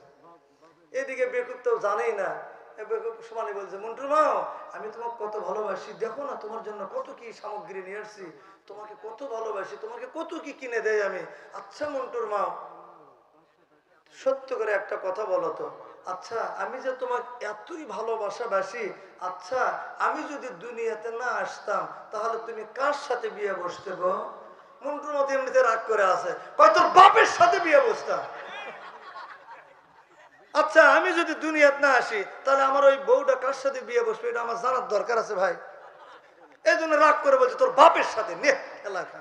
এদিকে বেকুব তো জানেই না, বেকুব সমানে বলছে, মুন্টুর মা আমি তোমাকে কত ভালোবাসি, দেখো না তোমার জন্য কত কি সামগ্রী নিয়ে আসছি, তোমাকে কত ভালোবাসি, তোমাকে কত কি কিনে দেয় আমি। আচ্ছা মন্টুর মা সত্য করে একটা কথা বলো তো, আচ্ছা আমি যে তোমাকে এতই ভালোবাসাবাসি, আচ্ছা আমি যদি দুনিয়াতে না আসতাম তাহলে তুমি কার সাথে বিয়ে বসতে গো? মন্টুর মতো এমনিতে রাগ করে আছে, কয় তোর বাপের সাথে বিয়ে বসতাম। আচ্ছা আমি যদি দুনিয়াতে না আসি তাহলে আমার ওই বউটা কার সাথে বিয়ে বসবে এটা আমার জানার দরকার আছে ভাই। এই জন্য রাগ করে বলছে তোর বাপের সাথে নে এলাকা।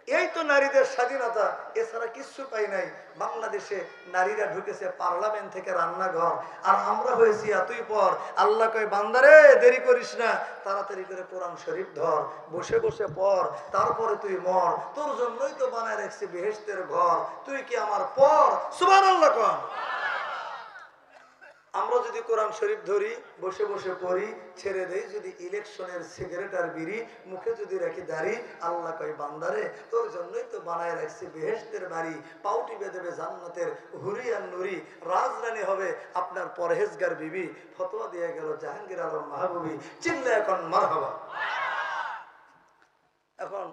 এই তো নারীদের স্বাধীনতা, এছাড়া কিচ্ছু পাই নাই। বাংলাদেশে নারীরা ঢুকেছে পার্লামেন্ট থেকে রান্নাঘর, আর আমরা হয়েছি এতই পর। আল্লাহ কয় বান্দারে দেরি করিস না, তাড়াতাড়ি করে কোরআন শরীফ ধর, বসে বসে পড়, তারপরে তুই মর, তোর জন্যই তো বানায় রাখছি বেহেশতের ঘর, তুই কি আমার পর? সুবহানাল্লাহ কোন। আমরা যদি কোরআন শরীফ ধরি, বসে বসে পড়ি, ছেড়ে দেই যদি ইলেকশনের সিগারেট আর বিড়ি, মুখে যদি রাখি দাড়ি, আল্লাহ কয় বান্দারে তোর জন্যই তো বানায় রাখছি বেহেশতের বাড়ি, পাউটি বেঁধেবে জান্নাতের হুরি আর নুরি, রাজরানী হবে আপনার পরহেজগার বিবি। ফতোয়া দিয়ে গেল জাহাঙ্গীর আলম মাহবুবী। চিল্লা এখন মারহাবা। এখন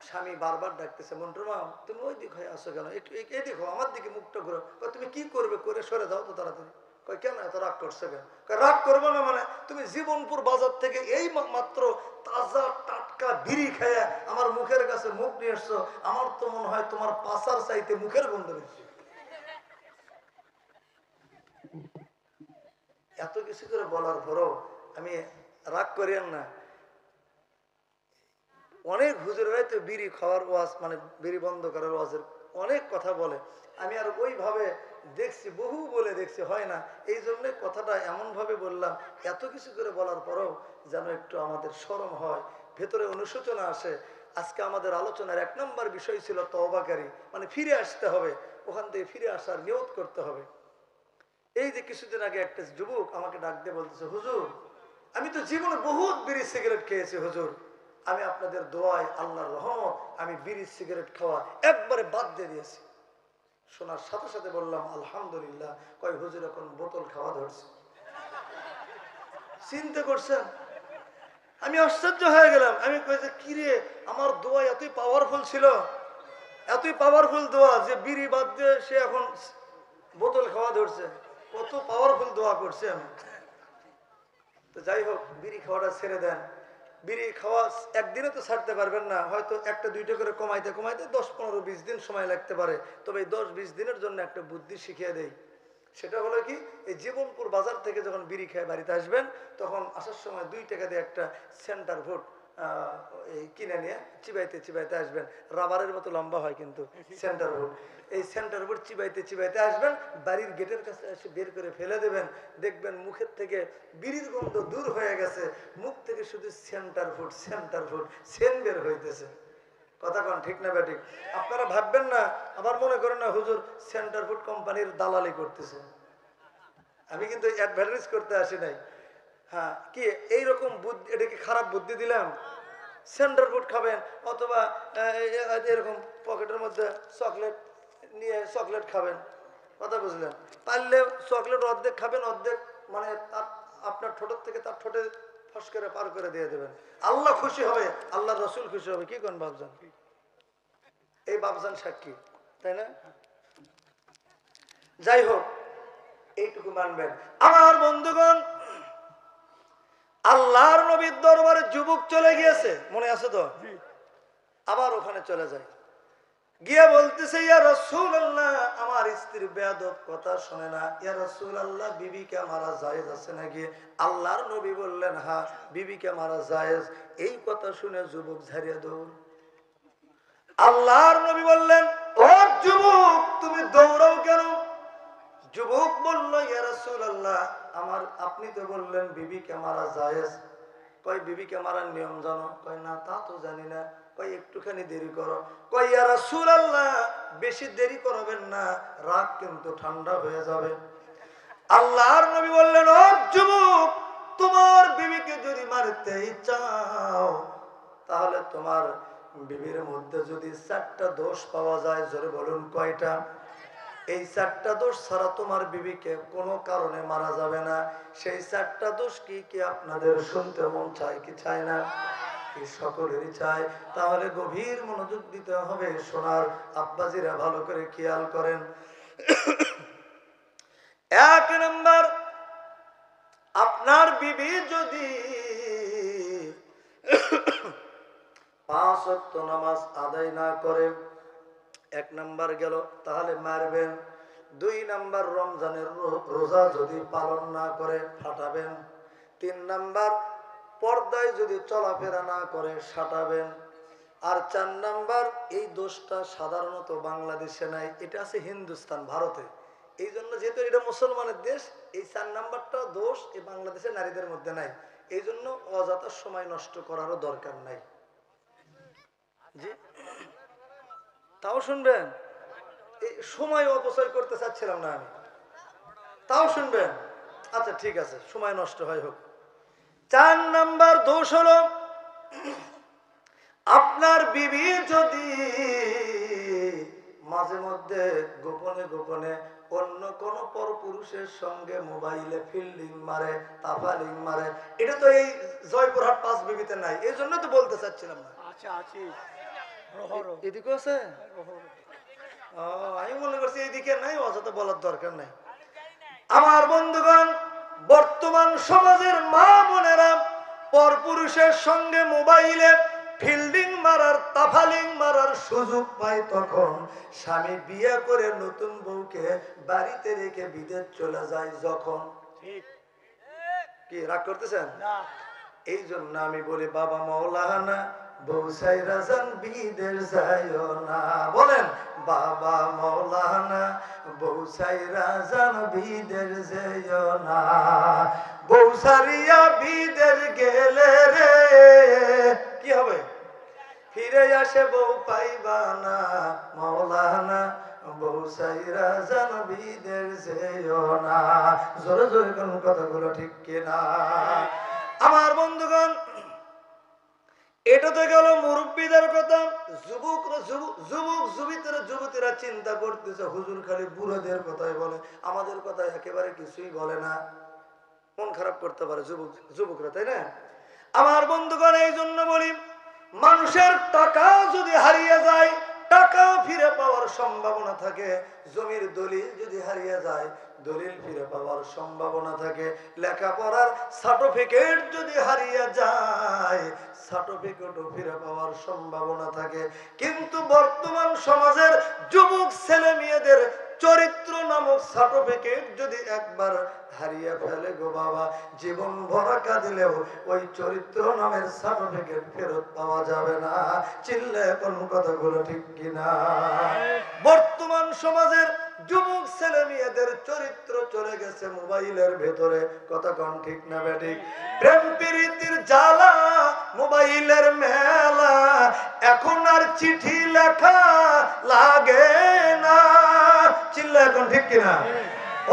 স্বামী বারবার ডাকতেছে, মন্টুর মা তুমি ওই দিক হয়ে আসো কেন, একটু এই দেখো আমার দিকে মুখটা ঘুরো। তুমি কি করবে, করে সরে যাও তো তাড়াতাড়ি। কয় কেন এত রাগ করছে কেন? রাগ করবো না মানে, তুমি জীবনপুর বাজার থেকে এই মাত্র তাজা টাটকা বিড়ি খেয়ে আমার মুখের কাছে মুখ নিয়ে এসছো, আমার তো মনে হয় তোমার পাশার চাইতে মুখের গন্ধ বেশি। এত কিছু করে বলার পরও আমি রাগ করিয়েন না, অনেক হুজুরাই তো বিড়ি খাওয়ার ওয়াজ মানে বিড়ি বন্ধ করার ওয়াজের অনেক কথা বলে। আমি আর ওইভাবে দেখছি, বহু বলে দেখছি, হয় না। এই জন্যই কথাটা এমনভাবে বললাম, এত কিছু করে বলার পরেও যেন একটু আমাদের শরম হয়, ভেতরে অনুশোচনা আসে। আজকে আমাদের আলোচনার 1 নম্বর বিষয় ছিল তওবাকারী, মানে ফিরে আসতে হবে, ওখান থেকে ফিরে আসার নিয়ত করতে হবে। এই যে কিছুদিন আগে একটা যুবক আমাকে ডাক দিয়ে বলতেছে, হুজুর আমি তো জীবনে বহুত বিড়ি সিগারেট খেয়েছি হুজুর, আমি আপনাদের দোয়ায় আল্লাহর রহমত আমি বিড়ি সিগারেট খাওয়া একবারে বাদ দিয়ে দিয়েছি। শোনার সাথে সাথে বললাম আলহামদুলিল্লাহ। কয় হুজুর এখন বোতল খাওয়া ধরছে। চিন্তা করছেন? আমি আশ্চর্য হয়ে গেলাম। আমি কয়েছে কি রে, আমার দোয়া এতই পাওয়ারফুল ছিল, এতই পাওয়ারফুল দোয়া যে বিড়ি বাদ দিয়ে সে এখন বোতল খাওয়া ধরছে। কত পাওয়ারফুল দোয়া করছে আমি। তো যাই হোক, বিড়ি খাওয়াটা ছেড়ে দেন। বিড়ি খাওয়া একদিনে তো ছাড়তে পারবেন না, হয়তো 1-2টা করে কমাইতে কমাইতে 10-15-20 দিন সময় লাগতে পারে। তবে এই 10-20 দিনের জন্য একটা বুদ্ধি শিখিয়ে দেই। সেটা হলো কি, এই জীবনপুর বাজার থেকে যখন বিড়ি খেয়ে বাড়িতে আসবেন, তখন আসার সময় 2 টাকা দিয়ে একটা সেন্টার ভোট এই কিনে নিয়ে চিবাইতে চিবাইতে আসবেন। রাবারের মতো লম্বা হয় কিন্তু সেন্টার ভোট। এই সেন্টার ভোট চিবাইতে চিবাইতে আসবেন, বাড়ির গেটের কাছে এসে বের করে ফেলে দেবেন। দেখবেন মুখের থেকে বিড়ির গন্ধ দূর হয়ে গেছে, মুখ থেকে শুধু সেন্টার ভোট সেন বের হইতেছে। কথা কন ঠিক না ব্যাঠিক? আপনারা ভাববেন না, আবার মনে করেন না হুজুর সেন্টার ফুড কোম্পানির দালালি করতেছে। আমি কিন্তু অ্যাডভার্টাইজ করতে আসি নাই। হ্যাঁ, কি এইরকম বুদ্ধি, এটা কি খারাপ বুদ্ধি দিলাম? সেন্টার ফুড খাবেন, অথবা এরকম পকেটের মধ্যে চকলেট নিয়ে চকলেট খাবেন। কথা বুঝলেন? পারলে চকলেট অর্ধেক খাবেন, অর্ধেক মানে আপনার ঠোঁটের থেকে তার ঠোঁটে ফস করে পার করে দিয়ে দেবেন। আল্লাহ খুশি হবে, আল্লাহ রসুল খুশি হবে। কি কোন বাবজান? এই বাবজান সাক্ষী, তাই না? যাই হোক, এইটুকু মানবেন। আমার বন্ধুগণ, আল্লাহর নবীর দরবারে যুবক চলে গিয়েছে, মনে আছে তো? আবার ওখানে চলে যায়, গিয়ে বলতেছে ইয়া রাসূলুল্লাহ, আমার স্ত্রী বেয়াদব কথা শোনে না। ইয়া রাসূলুল্লাহ, বিবিকে মারা জায়েজ আছে নাকি? আল্লাহর নবী বললেন হ্যাঁ, বিবিকে মারা জায়েজ। এই কথা শুনে যুবক ঝাড়িয়ে দৌড়। আল্লাহর নবী বললেন, ও যুবক তুমি দৌড়াও কেন? যুবক বলল, ইয়া রাসূলুল্লাহ, আপনি তো বললেন বিবিকে মারা জায়েজ। কয় বিবিকে মারার নিয়ম জানো? কয় না, তা তো জানি না। কয় একটুখানি দেরি করো। কয় ইয়া রাসূলুল্লাহ, বেশি দেরি করবেন না, রাত কিন্তু ঠান্ডা হয়ে যাবে। আল্লাহর নবী বললেন, ও যুবক, তোমার বিবিকে যদি মারতে চাও, তাহলে তোমার বিবির মধ্যে যদি 4টা দোষ পাওয়া যায়, জোরে বলুন কয়টা? এই 4টা দোষ ছাড়া তোমার বিবিকে কোনো কারণে মারা যাবে না। সেই 4টা দোষ কি কি আপনাদের শুনতে মন চায় কি চায় না? সকলেরই চায়। তাহলে গভীর মনোযোগ দিতে হবে। সোনার আব্বাজিরা ভালো করে খেয়াল করেন। 1 নাম্বার, আপনার বিবি যদি 5 ওয়াক্ত নামাজ আদায় না করে, 1 নাম্বার গেল, তাহলে মারবেন। 2 নাম্বার, রমজানের রোজা যদি পালন না করে ফাটাবেন। 3 নাম্বার, পর্দায় যদি চলাফেরা না করে সাঁটাবেন। আর 4 নাম্বার, এই দোষটা সাধারণত বাংলাদেশে নাই, এটা আছে হিন্দুস্তান, ভারতে। এই জন্য যেহেতু এটা মুসলমানের দেশ, এই 4 নাম্বারটা দোষ এই বাংলাদেশের নারীদের মধ্যে নাই। এই জন্য অযথা সময় নষ্ট করারও দরকার নাই। জি, তাও শুনবেন, এই সময় অপচয় করতে চাচ্ছিলাম না আমি, তাও শুনবেন। আচ্ছা ঠিক আছে, সময় নষ্ট হয় হোক। 4 নাম্বার দোষ হলো আপনার বিবি যদি মাঝে মধ্যে গোপনে গোপনে অন্য কোন পরপুরুষের সঙ্গে মোবাইলে ফিল্ডিং মারে, তাফালিং মারে, এটা তো এই জয়পুরহাট 5 বিবিতে নাই, এই জন্য তো বলতে চাচ্ছিলাম না। আচ্ছা আছে এদিকে আছে, আমি মনে করছি এইদিকে নাই, অযথা বলার দরকার নাই। আমার বন্ধুগণ, বর্তমান সমাজের মা বোনেরা পরপুরুষের সঙ্গে মোবাইলে ফিল্ডিং মারার, তাফালিং মারার সুযোগ পায় তখন স্বামী বিয়ে করে নতুন বউকে বাড়িতে রেখে বিদেশ চলে যায় যখন। কি রাগ করতেছেন? এই জন্য আমি বলি বাবা মাওলানা বউ সাইরা যান বিদেশ যাইও না। বলেন বাবা মাওলানা বউ সাইরা যান বিদেশ যাইও না। বউ সারিয়া বিদেশ গেলে রে কি হবে? ফিরে আসে বউ পাইবা না। মাওলানা বউ সাইরা যান বিদেশ যাইও না। জোরে জোরে কোন কথাগুলো ঠিক কিনা? আমার বন্ধুগণ, এটা তো গেল মুরব্বীদের কথা। যুবতীরা চিন্তা করতেছে হুজুর খালি বুড়োদের কথাই বলে, আমাদের কথা একেবারে কিছুই বলে না। মন খারাপ করতে পারে যুবকরা, তাই না? আমার বন্ধুগণ, এই জন্য বলি মানুষের টাকা যদি হারিয়ে যায়, টাকা ফিরে পাওয়ার সম্ভাবনা থাকে। জমির দলিল যদি হারিয়ে যায়, দলিল ফিরে পাওয়ার সম্ভাবনা থাকে। লেখাপড়ার সার্টিফিকেট যদি হারিয়ে যায়, সার্টিফিকেটও ফিরে পাওয়ার সম্ভাবনা থাকে। কিন্তু বর্তমান সমাজের যুবক ছেলে মেয়েদের চরিত্র নামক সার্টিফিকেট যদি একবার হারিয়ে ফেলে গো বাবা, জীবন ভরা কাঁদিলেও ওই চরিত্র নামের সার্টিফিকেট ফেরত পাওয়া যাবে না। চিল্লে কোন কথাগুলো ঠিক কিনা? বর্তমান সমাজের যুবক ছেলে মেয়েদের চরিত্র চলে গেছে মোবাইলের ভেতরে। কথা কোন ঠিক না বেঠিক? প্রেম প্রীতির জ্বালা, মোবাইলের মেলা, এখন আর চিঠি লেখা লাগে না। চিল্লা এখন ঠিক কিনা?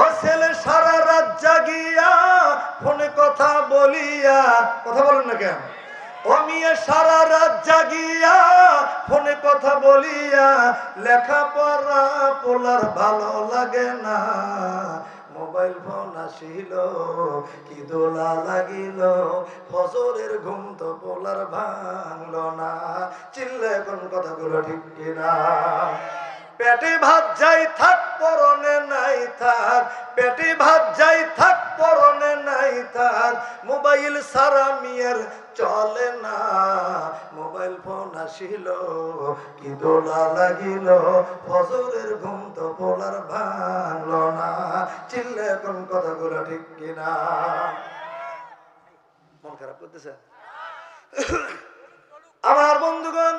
ও ছেলে সারা রাত জাগিয়া ফোনে কথা বলিয়া, কথা বলেন না কেন? ও মেয়ে সারা রাত জাগিয়া ফোনে কথা বলিয়া, লেখাপড়া পোলার ভালো লাগে না। মোবাইল ফোন আসিল কি দোলা লাগিল, ফজরের ঘুম তো পোলার ভাঙলো না। চিল্লে কোন কথাগুলো ঠিক কিনা? পেটে ভাত যাই থাক পরনে নাই থাক, পেটে ভাত যাই থাক পরনে নাই থাক, মোবাইল সারা মিয়ার চলে না। মোবাইল ফোন আসিল কি দোলা লাগিল, ফজরের ঘুম তো পোলার ভাঙলো না। চিল্লে কোন কথাগুলো ঠিক কিনা? মন খারাপ করতেছে? আমার বন্ধুগণ,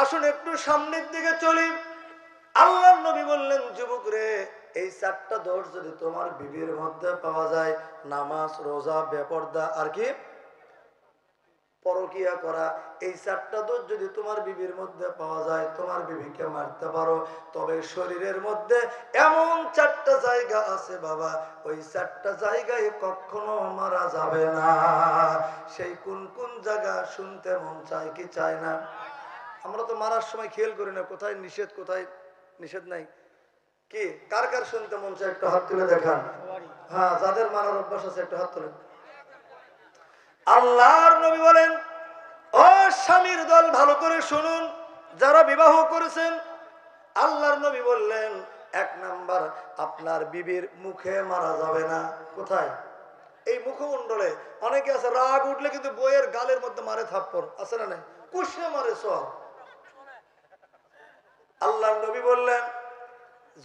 আসুন একটু সামনের দিকে চলি। আল্লাহর নবী বললেন, যুবক রে, এই 4টা দোষ যদি তোমার বিবির মধ্যে পাওয়া যায়, নামাজ, রোজা, বেপরদা আর কি পরকিয়া করা, এই 4টা দোষ যদি তোমার বিবির মধ্যে পাওয়া যায়, তোমার বিবিকে মারতে পারো। তবে শরীরের মধ্যে এমন 4টা জায়গা আছে বাবা, ওই 4টা জায়গায় কখনো মারা যাবে না। সেই কোন কোন জায়গা শুনতে মন চায় কি চায় না? আমরা তো মারার সময় খেয়াল করি না কোথায় নিষেধ কোথায় নিষেধ নাই। কি কার কার শুনতে মন চায় একটু হাত তুলে দেখান। হ্যাঁ, যাদের মারার অভ্যাস আছে একটু হাত তুলেন। আল্লাহর নবী বলেন, ও স্বামীর দল ভালো করে শুনুন, যারা বিবাহ করেছেন। আল্লাহর নবী বললেন, 1 নাম্বার, আপনার বিবির মুখে মারা যাবে না। কোথায়? এই মুখমণ্ডলে। অনেকে আছে রাগ উঠলে কিন্তু বইয়ের গালের মধ্যে মারে থাপ্পড়, আছে না নাই? কুশে মারে সব। আল্লাহর নবী বললেন,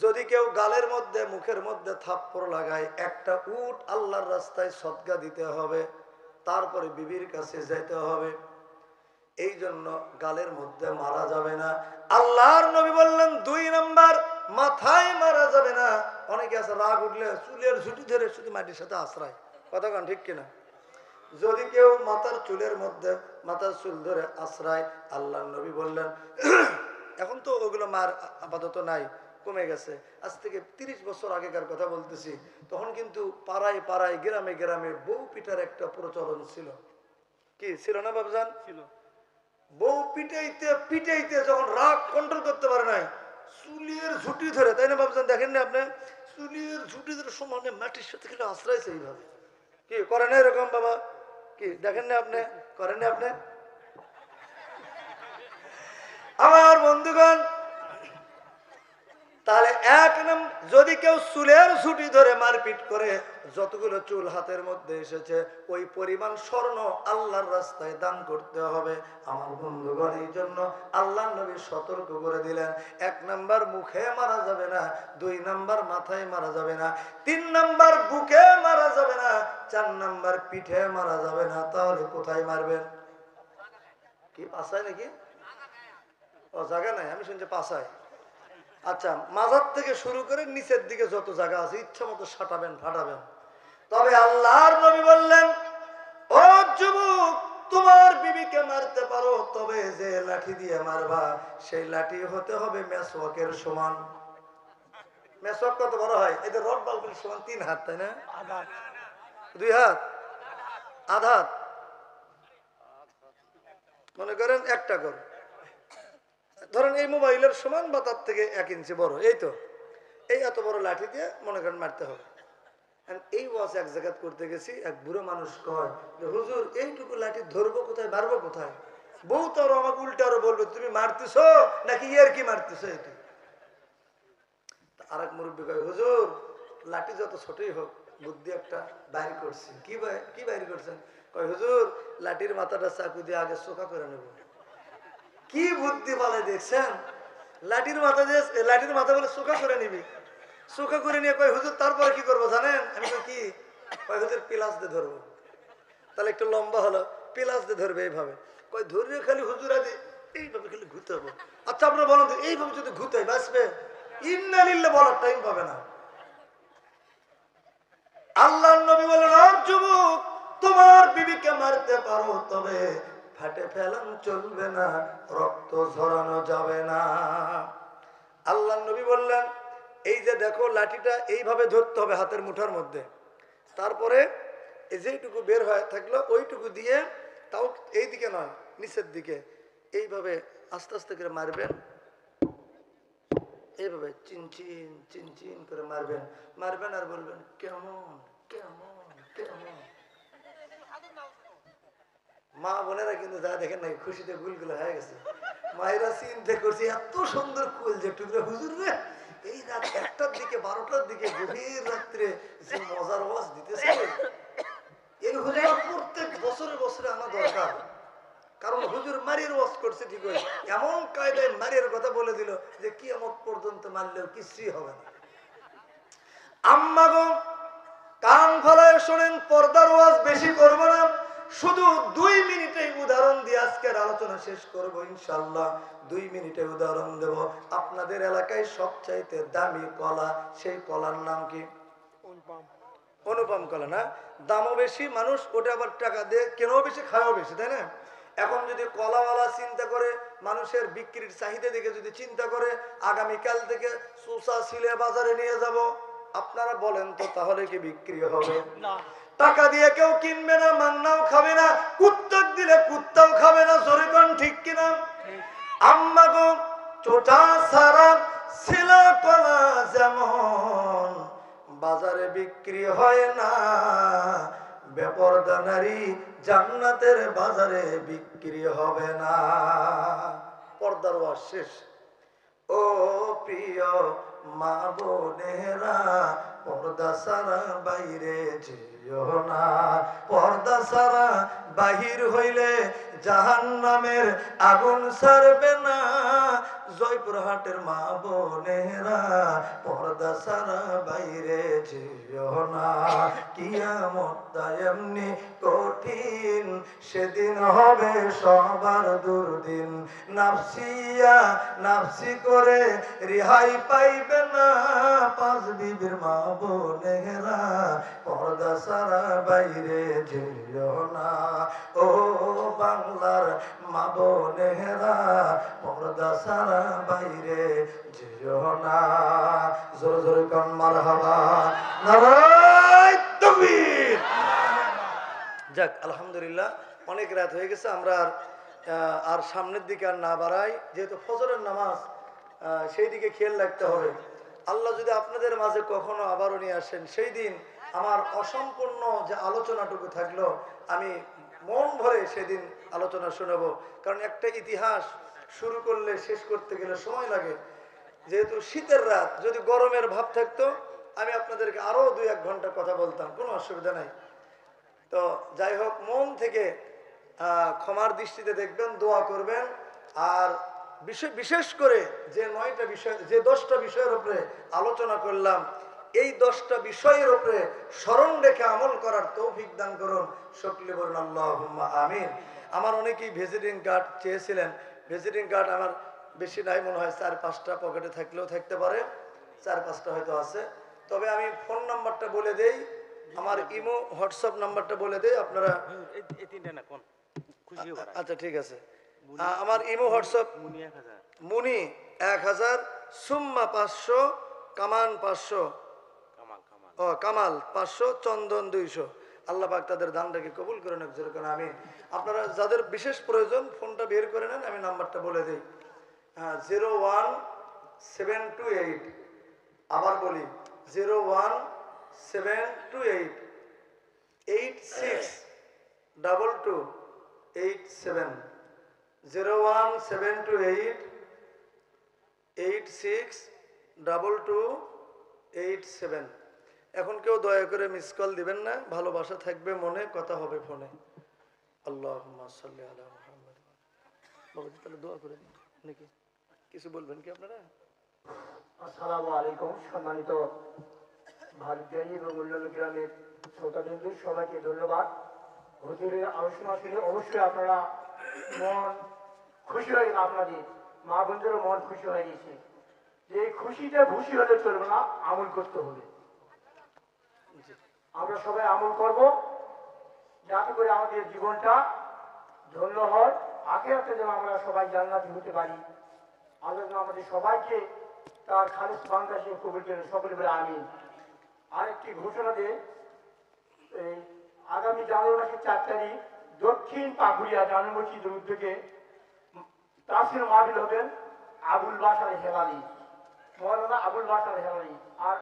যদি কেউ গালের মধ্যে মুখের মধ্যে থাপ্পড় লাগায়, একটা উট আল্লাহর রাস্তায় সদকা দিতে হবে, তারপরে বিবির কাছে যেতে হবে। এই জন্য গালের মধ্যে মারা যাবে না। আল্লাহর নবী বললেন, 2 নাম্বার, মাথায় মারা যাবে না। অনেকে আছে রাগ উঠলে চুলের ঝুটি ধরে শুধু মাটির সাথে আশ্রয়। কথা কান ঠিক কিনা? যদি কেউ মাথার চুলের মধ্যে মাথার চুল ধরে আশ্রয়, আল্লাহর নবী বললেন, এখন তো ওগুলো মার আপাতত নাই, কমে গেছে। আজ থেকে 30 বছর আগেকার কথা বলতেছি। তখন কিন্তু পাড়ায় পাড়ায় গ্রামে গ্রামে বউ পিটার একটা প্রচলন ছিল। কি ছিল না বাবজান? ছিল। বউ পিটাইতে পিটাইতে যখন রাগ কন্ট্রোল করতে পারে নাই, চুলের ঝুটি ধরে, তাই না বাবজান? দেখেন না আপনি, চুলের ঝুটি ধরে সমানে মাটির সাথে খেলে আশ্রয়ছে এইভাবে। কি করে না এরকম বাবা? কি দেখেন না আপনি? করেন না আপনি? আমার বন্ধুগণ, তাহলে এক নম্বর, যদি কেউ চুলের ছুটি ধরে মারপিট করে, যতগুলো চুল হাতের মধ্যে এসেছে ওই পরিমাণ স্বর্ণ আল্লাহর রাস্তায় দান করতে হবে। আমার বন্ধুগণ, এই জন্য আল্লাহ নবী সতর্ক করে দিলেন, 1 নাম্বার মুখে মারা যাবে না, 2 নাম্বার মাথায় মারা যাবে না, 3 নাম্বার বুকে মারা যাবে না, 4 নাম্বার পিঠে মারা যাবে না। তাহলে কোথায় মারবেন? কি পাছায় নাকি? ও জায়গা নাই, আমি শুনছি পাছায়। আচ্ছা, মাজার থেকে শুরু করে নিচের দিকে যত জায়গা আছে ইচ্ছা মতো সাটাবেন, ফাটাবেন। তবে আল্লাহর নবী বললেন, ও যুবক, তোমার বিবিকে মারতে পারো, তবে যে লাঠি দিয়ে মারবা সেই লাঠি হতে হবে মেসওয়াকের সমান। মেসওয়াক কত বড় হয়? এদের রড বাল্বের সমান 3 হাত, তাই না? 2 হাত, আধা হাত, মনে করেন একটা করে, ধরেন এই মোবাইলের সমান বা তার থেকে 1 ইঞ্চি বড়, এই তো, এই এত বড় লাঠি দিয়ে মনে করেন মারতে হবে। এই ওয়াজ এক জায়গা করতে গেছি, এক বুড়ো মানুষ কয় যে হুজুর, এইটুকু লাঠি ধরবো কোথায়, মারবো কোথায়? বউ তো আরো আমাকে উল্টা আরো বলবে, তুমি মারতেছো নাকি ইয়ার কি মারতেছো? এটি আর এক মুরব্বী কয়, হুজুর, লাঠি যত ছোটই হোক বুদ্ধি একটা বাইর করছি। কি বাইর করছেন? কয়, হুজুর, লাঠির মাথাটা চাকু দিয়ে আগে চোখা করে নেব। কি বুদ্ধি বলে দেখছেন? লাঠির মাথা দিয়ে, লাঠির মাথা বলে চোখা করে নিবি। চোখা করে নিয়ে কয়, হুজুর তারপরে কি করবো জানেন? আমি কই, কি? কয়, হুজুর পিলাস দিয়ে ধরবো। তাহলে একটু লম্বা হলো, পিলাস দিয়ে ধরবে এইভাবে। কয়, ধরিয়ে খালি হুজুর আদি এইভাবে খালি ঘুরতে হবে। আচ্ছা আপনারা বলেন তো, এইভাবে যদি ঘুরতে বাঁচবে? ইন্না লিল্লাহ বলার টাইম পাবে না। আল্লাহর নবী বলেন, ও যুবক, তোমার বিবিকে মারতে পারো, তবে ফাটে ফেলান চলবে না, রক্ত ঝরানো যাবে না। আল্লাহর নবী বললেন, এই যে দেখো লাঠিটা এইভাবে ধরতে হবে হাতের মুঠার মধ্যে, তারপরে এই যেটুকু বের হয়ে থাকলো ওইটুকু দিয়ে, তাও এই দিকে নয়, নিচের দিকে, এইভাবে আস্তে আস্তে করে মারবেন। এইভাবে চিনচিন চিনচিন করে মারবেন, মারবেন আর বলবেন, কেমন কেমন কেমন। মা বোনেরা কিন্তু যা দেখেন না, খুশিতে গুলগুলো হয়ে গেছে। মায়েরা চিন্তা করছে, এত সুন্দর কুল যে টুকরে হুজুর রে, এই রাত 1টার দিকে 12টার দিকে গভীর রাত্রে যে মজার ওয়াজ দিতেছে, এই হুজুর প্রত্যেক বছরে বছরে আনা দরকার। কারণ হুজুর মারির ওয়াজ করছে ঠিক হয়, এমন কায়দায় মারির কথা বলে দিল যে কিয়ামত পর্যন্ত মারলেও কিছুই হবে না। আম্মা গো, কান ফলায় শোনেন, পর্দার ওয়াজ বেশি করবো না, শুধু 2 মিনিটে উদাহরণ দিয়ে আজকের আলোচনা শেষ করব ইনশাআল্লাহ। 2 মিনিটে উদাহরণ দেব। আপনাদের এলাকায় সবচাইতে দামি কলা, সেই কলার নাম কি? অনুপম কলা না? দামও বেশি, মানুষ ওটা আবার টাকা দিয়ে কেনাও বেশি, খাওয়াও বেশি, তাই না? এখন যদি কলাওয়ালা চিন্তা করে, মানুষের বিক্রির চাহিদা দেখে যদি চিন্তা করে, আগামীকাল থেকে চোষা ছিলে বাজারে নিয়ে যাব, আপনারা বলেন তো তাহলে কি বিক্রি হবে? না। টাকা দিয়ে কেউ কিনবে না, মান্নাও খাবে না, কুত্তাক দিলে কুত্তাও খাবে না। জোরে কোন ঠিক কিনা? আম্মা গো, চোটা সারা ছিলা কলা যেমন বাজারে বিক্রি হয় না, বেপরদা নারী জান্নাতের বাজারে বিক্রি হবে না। পর্দার ওয়াজ শেষ। ও প্রিয় মা বোনেরা, পর্দা সারা বাইরে যেও না, পর্দা সারা বাহির হইলে জাহান্নামের আগুন ছাড়বে না। জয়পুরহাটের মা বোনেরা, পর্দা সারা বাইরে যেও না, কিয়ামতটা এমনি কঠিন, সেদিন হবে সবার দুর্দিন। নাফসিয়া নাফসি করে রেহাই পাইবে না, 5 বিবির মা বোনেরা, পর্দা সারা বাইরে যেও না। ও বাংলার মা বোনেরা, পর্দা সারা বাইরে যেও না। জোরে জোরে কোন মারহাবা, নারায়ে তাকবীর। যাক, আলহামদুলিল্লাহ, অনেক রাত হয়ে গেছে, আমরা আর সামনের দিকে আর না বাড়াই, যেহেতু ফজরের নামাজ, সেই দিকে খেয়াল রাখতে হবে। আল্লাহ যদি আপনাদের মাঝে কখনো আবারও নিয়ে আসেন, সেই দিন আমার অসম্পূর্ণ যে আলোচনাটুকু থাকলো, আমি মন ভরে সেদিন আলোচনা শোনাবো। কারণ একটা ইতিহাস শুরু করলে শেষ করতে গেলে সময় লাগে। যেহেতু শীতের রাত, যদি গরমের ভাব থাকতো আমি আপনাদেরকে আরো 2-1 ঘন্টা কথা বলতাম, কোনো অসুবিধা নাই। তো যাই হোক, মন থেকে ক্ষমার দৃষ্টিতে দেখবেন, দোয়া করবেন। আর বিশেষ করে যে 9টা বিষয়, যে 10টা বিষয়ের উপরে আলোচনা করলাম, এই 10টা বিষয়ের উপরে স্মরণ রেখে আমল করার তৌফিক দান করুন। সকলে বলুন আল্লাহুম্মা আমিন। আমার অনেকেই ভিজিটিং কার্ড চেয়েছিলেন। ভিজিটিং কার্ড আমার বেশি নাই, মনে হয় 4-5টা পকেটে থাকলেও থাকতে পারে, 4-5টা হয়তো আছে। তবে আমি ফোন নাম্বারটা বলে দেই, আমার ইমো হোয়াটসঅ্যাপ নাম্বারটা বলে দেই, আপনারা। আচ্ছা ঠিক আছে, আমার ইমো হোয়াটসঅ্যাপ মুনি 1000, সুম্মা 500, কামান 500, কামাল 500, চন্দন 200। আল্লাহ পাক তাদের দানটাকে কবুল করেন, যেরকম আমি। আপনারা যাদের বিশেষ প্রয়োজন ফোনটা বের করে নেন, আমি নাম্বারটা বলে দিই। 01728, আবার বলি 01728 862287, 01728 862287। এখন কেউ দয়া করে মিস কল দিবেন না, ভালোবাসা থাকবে মনে, কথা হবে ফোনে। আল্লাহুম্মা সাল্লি আলা মুহাম্মাদ। বাবাজি তাহলে দোয়া করে নাকি কিছু বলবেন কি আপনারা? আসসালামু আলাইকুম। সম্মানিত ভারতীয় এবং অন্যান্য গ্রামের শ্রোতাবৃন্দ, সবাইকে ধন্যবাদ। হুজুরের আলোচনা শুনে অবশ্যই আপনারা মন খুশি হয়ে গেল, আপনাদের মা বোনদেরও মন খুশি হয়ে গেছে। যে খুশিটা খুশি হলে চলবে না, আমল করতে হবে। আমরা সবাই আমল করব, যাতে করে আমাদের জীবনটা ধন্য হয়, আখিরাতে যেন আমরা সবাই জান্নাতি হতে পারি। আল্লাহ যেন আমাদের সবাইকে তার খালিস বান্দা হিসেবে কবুল করেন, সকলে বলে আমিন। আরেকটি ঘোষণা দিয়ে, এই আগামী জানুয়ারি মাসের 4 তারিখ দক্ষিণ পাকুড়িয়া জামে মসজিদের উদ্যোগে তাফসীর মাহফিল হবেন আবুল বাশার হেলালি, মৌলানা আবুল বাশার হেলালি। আর